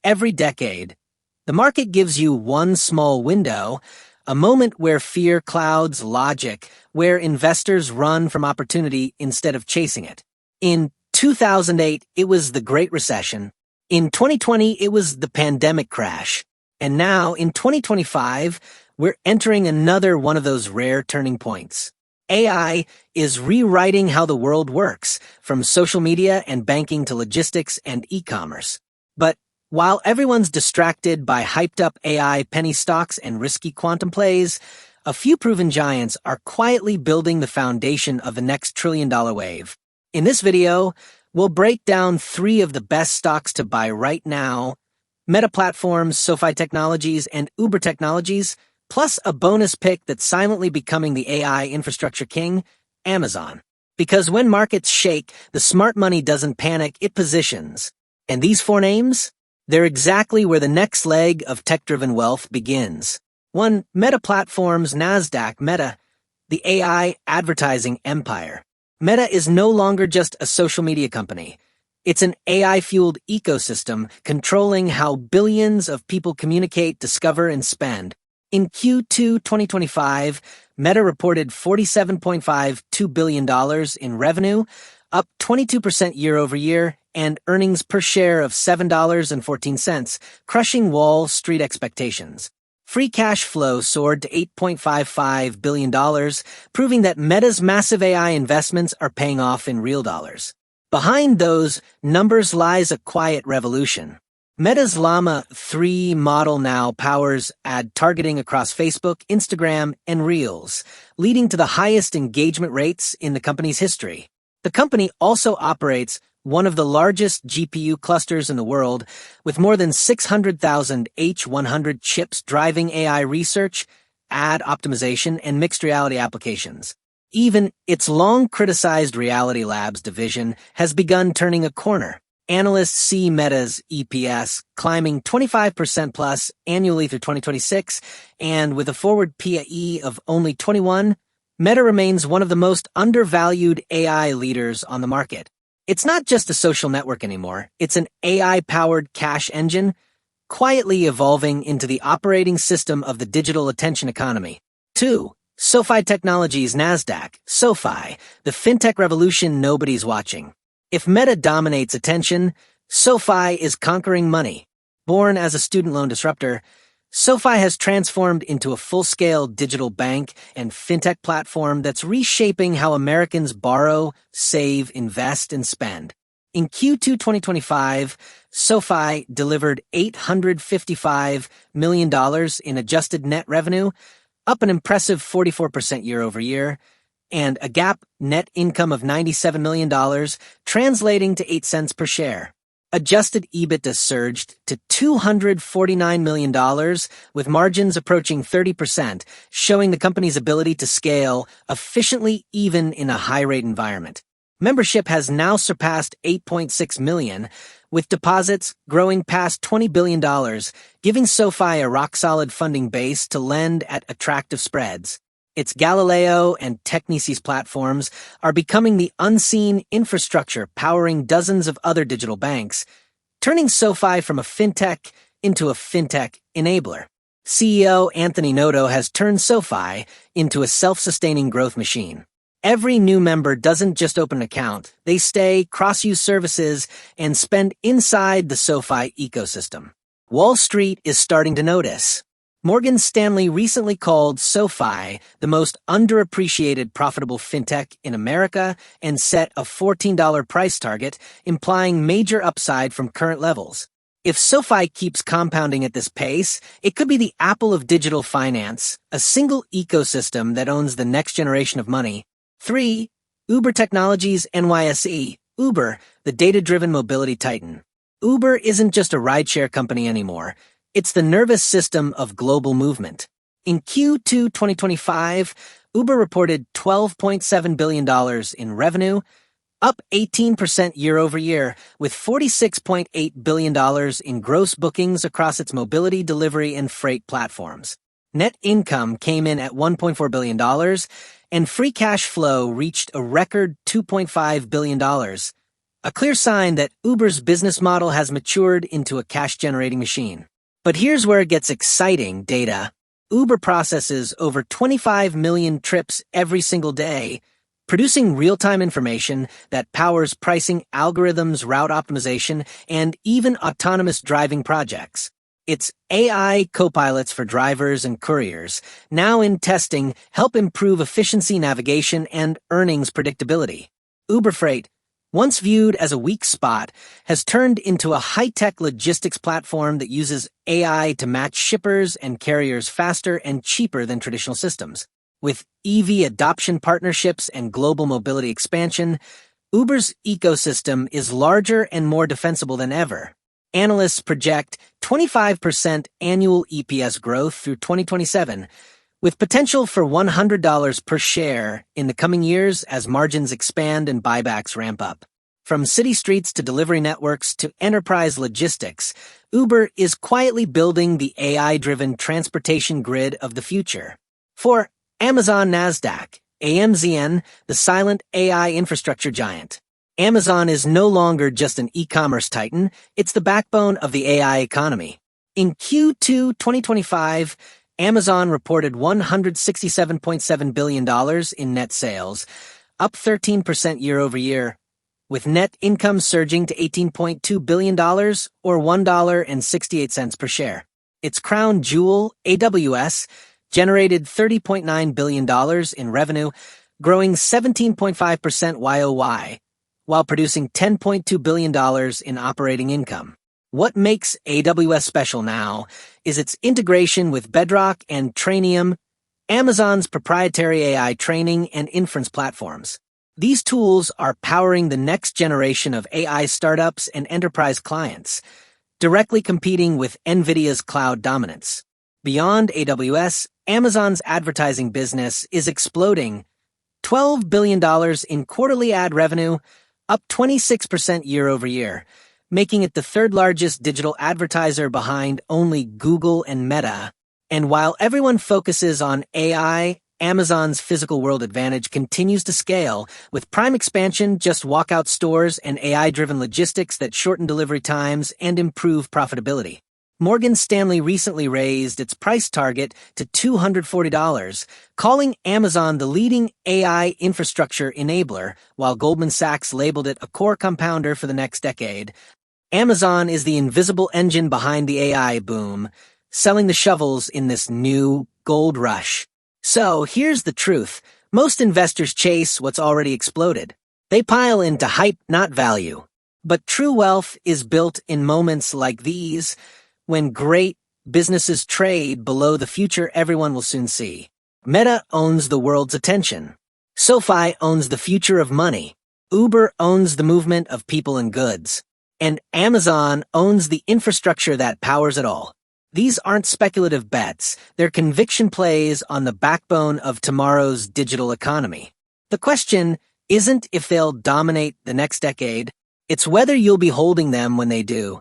every decade, the market gives you one small window, a moment where fear clouds logic, where investors run from opportunity instead of chasing it. In 2008, it was the Great Recession. In 2020, it was the pandemic crash. And now, in 2025, we're entering another one of those rare turning points. AI is rewriting how the world works, from social media and banking to logistics and e-commerce. But while everyone's distracted by hyped-up AI penny stocks and risky quantum plays, a few proven giants are quietly building the foundation of the next trillion-dollar wave. In this video, we'll break down 3 of the best stocks to buy right now: Meta Platforms, SoFi Technologies, and Uber Technologies, plus a bonus pick that's silently becoming the AI infrastructure king, Amazon. Because when markets shake, the smart money doesn't panic, it positions. And these 4 names? They're exactly where the next leg of tech-driven wealth begins. 1. Meta Platforms, NASDAQ, Meta, the AI advertising empire. Meta is no longer just a social media company. It's an AI-fueled ecosystem controlling how billions of people communicate, discover, and spend. In Q2 2025, Meta reported $47.52 billion in revenue, up 22% year-over-year, and earnings per share of $7.14, crushing Wall Street expectations. Free cash flow soared to $8.55 billion, proving that Meta's massive AI investments are paying off in real dollars. Behind those numbers lies a quiet revolution. Meta's Llama 3 model now powers ad targeting across Facebook, Instagram, and Reels, leading to the highest engagement rates in the company's history. The company also operates one of the largest GPU clusters in the world, with more than 600,000 H100 chips driving AI research, ad optimization, and mixed reality applications. Even its long-criticized Reality Labs division has begun turning a corner. Analysts see Meta's EPS climbing 25% plus annually through 2026, and with a forward P/E of only 21, Meta remains one of the most undervalued AI leaders on the market. It's not just a social network anymore. It's an AI-powered cash engine, quietly evolving into the operating system of the digital attention economy. 2. SoFi Technologies, NASDAQ, SoFi, the fintech revolution nobody's watching. If Meta dominates attention, SoFi is conquering money. Born as a student loan disruptor, SoFi has transformed into a full-scale digital bank and fintech platform that's reshaping how Americans borrow, save, invest, and spend. In Q2 2025, SoFi delivered $855 million in adjusted net revenue, up an impressive 44% year-over-year, and a GAAP net income of $97 million, translating to 8 cents per share. Adjusted EBITDA surged to $249 million, with margins approaching 30%, showing the company's ability to scale efficiently even in a high-rate environment. Membership has now surpassed 8.6 million, with deposits growing past $20 billion, giving SoFi a rock-solid funding base to lend at attractive spreads. Its Galileo and NYSE platforms are becoming the unseen infrastructure powering dozens of other digital banks, turning SoFi from a fintech into a fintech enabler. CEO Anthony Noto has turned SoFi into a self-sustaining growth machine. Every new member doesn't just open an account, they stay, cross-use services, and spend inside the SoFi ecosystem. Wall Street is starting to notice. Morgan Stanley recently called SoFi the most underappreciated profitable fintech in America and set a $14 price target, implying major upside from current levels. If SoFi keeps compounding at this pace, it could be the Apple of digital finance, a single ecosystem that owns the next generation of money. 3. Uber Technologies, NYSE, Uber, the data-driven mobility titan. Uber isn't just a rideshare company anymore. It's the nervous system of global movement. In Q2 2025, Uber reported $12.7 billion in revenue, up 18% year-over-year, with $46.8 billion in gross bookings across its mobility, delivery, and freight platforms. Net income came in at $1.4 billion, and free cash flow reached a record $2.5 billion. A clear sign that Uber's business model has matured into a cash-generating machine. But here's where it gets exciting, data. Uber processes over 25 million trips every single day, producing real-time information that powers pricing algorithms, route optimization, and even autonomous driving projects. Its AI copilots for drivers and couriers, now in testing, help improve efficiency, navigation, and earnings predictability. Uber Freight, once viewed as a weak spot, has turned into a high-tech logistics platform that uses AI to match shippers and carriers faster and cheaper than traditional systems. With EV adoption partnerships and global mobility expansion, Uber's ecosystem is larger and more defensible than ever. Analysts project 25% annual EPS growth through 2027, with potential for $100 per share in the coming years as margins expand and buybacks ramp up. From city streets to delivery networks to enterprise logistics, Uber is quietly building the AI-driven transportation grid of the future. For Amazon NASDAQ, AMZN, the silent AI infrastructure giant. Amazon is no longer just an e-commerce titan, it's the backbone of the AI economy. In Q2 2025, Amazon reported $167.7 billion in net sales, up 13% year-over-year, with net income surging to $18.2 billion or $1.68 per share. Its crown jewel, AWS, generated $30.9 billion in revenue, growing 17.5% YOY, while producing $10.2 billion in operating income. What makes AWS special now is its integration with Bedrock and Trainium, Amazon's proprietary AI training and inference platforms. These tools are powering the next generation of AI startups and enterprise clients, directly competing with NVIDIA's cloud dominance. Beyond AWS, Amazon's advertising business is exploding. $12 billion in quarterly ad revenue, up 26% year-over-year, making it the third largest digital advertiser behind only Google and Meta. And while everyone focuses on AI, Amazon's physical world advantage continues to scale, with Prime expansion, just walkout stores, and AI-driven logistics that shorten delivery times and improve profitability. Morgan Stanley recently raised its price target to $240, calling Amazon the leading AI infrastructure enabler, while Goldman Sachs labeled it a core compounder for the next decade. Amazon is the invisible engine behind the AI boom, selling the shovels in this new gold rush. So here's the truth. Most investors chase what's already exploded. They pile into hype, not value. But true wealth is built in moments like these, when great businesses trade below the future everyone will soon see. Meta owns the world's attention. SoFi owns the future of money. Uber owns the movement of people and goods. And Amazon owns the infrastructure that powers it all. These aren't speculative bets. They're conviction plays on the backbone of tomorrow's digital economy. The question isn't if they'll dominate the next decade. It's whether you'll be holding them when they do.